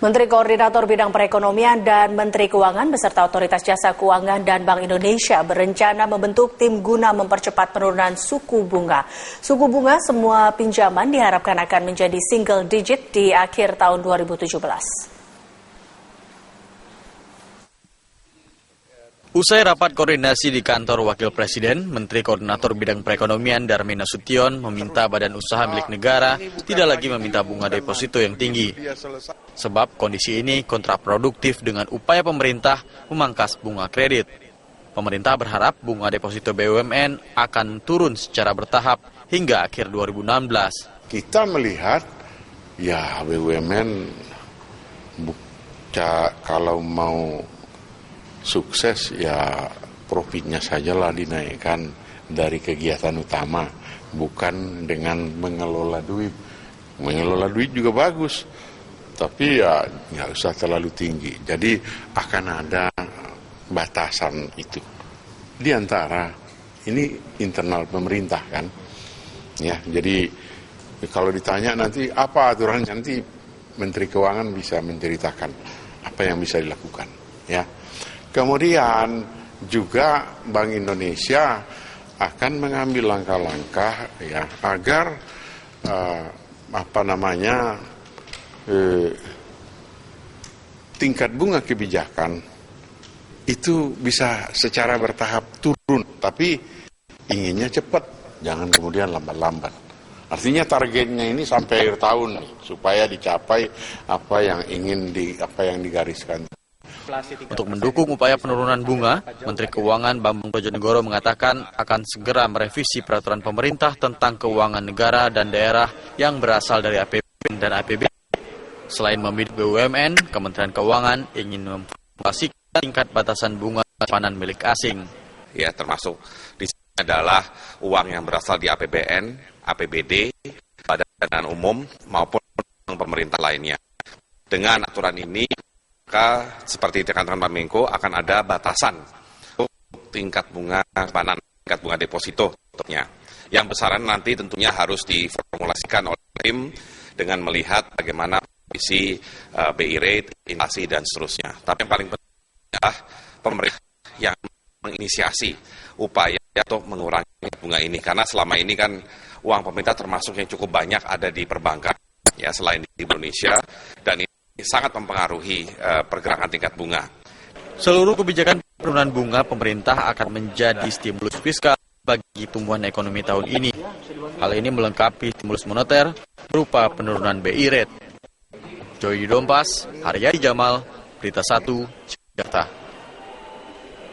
Menteri Koordinator Bidang Perekonomian dan Menteri Keuangan beserta Otoritas Jasa Keuangan dan Bank Indonesia berencana membentuk tim guna mempercepat penurunan suku bunga. Suku bunga semua pinjaman diharapkan akan menjadi single digit di akhir tahun 2017. Usai rapat koordinasi di kantor Wakil Presiden, Menteri Koordinator Bidang Perekonomian Darmin Nasution meminta badan usaha milik negara tidak lagi meminta bunga deposito yang tinggi. Sebab kondisi ini kontraproduktif dengan upaya pemerintah memangkas bunga kredit. Pemerintah berharap bunga deposito BUMN akan turun secara bertahap hingga akhir 2016. Kita melihat ya BUMN kalau mau sukses ya profitnya sajalah dinaikkan dari kegiatan utama, bukan dengan mengelola duit. Mengelola duit juga bagus, tapi ya nggak usah terlalu tinggi. Jadi akan ada batasan itu. Di antara ini internal pemerintah kan, ya. Jadi kalau ditanya nanti apa aturan, nanti Menteri Keuangan bisa menceritakan apa yang bisa dilakukan, ya. Kemudian juga Bank Indonesia akan mengambil langkah-langkah ya agar tingkat bunga kebijakan itu bisa secara bertahap turun, tapi inginnya cepat, jangan kemudian lambat-lambat. Artinya targetnya ini sampai akhir tahun nih, supaya dicapai apa yang digariskan. Untuk mendukung upaya penurunan bunga, Menteri Keuangan Bambang Brojonegoro mengatakan akan segera merevisi peraturan pemerintah tentang keuangan negara dan daerah yang berasal dari APBN dan APBD. Selain membidik BUMN, Kementerian Keuangan ingin memformulasikan tingkat batasan bunga simpanan milik asing. Ya, termasuk di sini adalah uang yang berasal di APBN, APBD, badan umum maupun pemerintah lainnya. Dengan aturan ini, maka seperti dikatakan Pak Menko akan ada batasan untuk tingkat bunga simpanan, tingkat bunga deposito tentunya. Yang besaran nanti tentunya harus diformulasikan oleh tim dengan melihat bagaimana kondisi BI rate, inflasi dan seterusnya. Tapi yang paling penting adalah pemerintah yang menginisiasi upaya untuk mengurangi bunga ini, karena selama ini kan uang pemerintah termasuk yang cukup banyak ada di perbankan ya selain di Indonesia, dan ini sangat mempengaruhi pergerakan tingkat bunga. Seluruh kebijakan penurunan bunga pemerintah akan menjadi stimulus fiskal bagi tumbuhan ekonomi tahun ini. Hal ini melengkapi stimulus moneter berupa penurunan BI rate. Joy Dompas, Haryadi Jamal, Berita 1, Jakarta.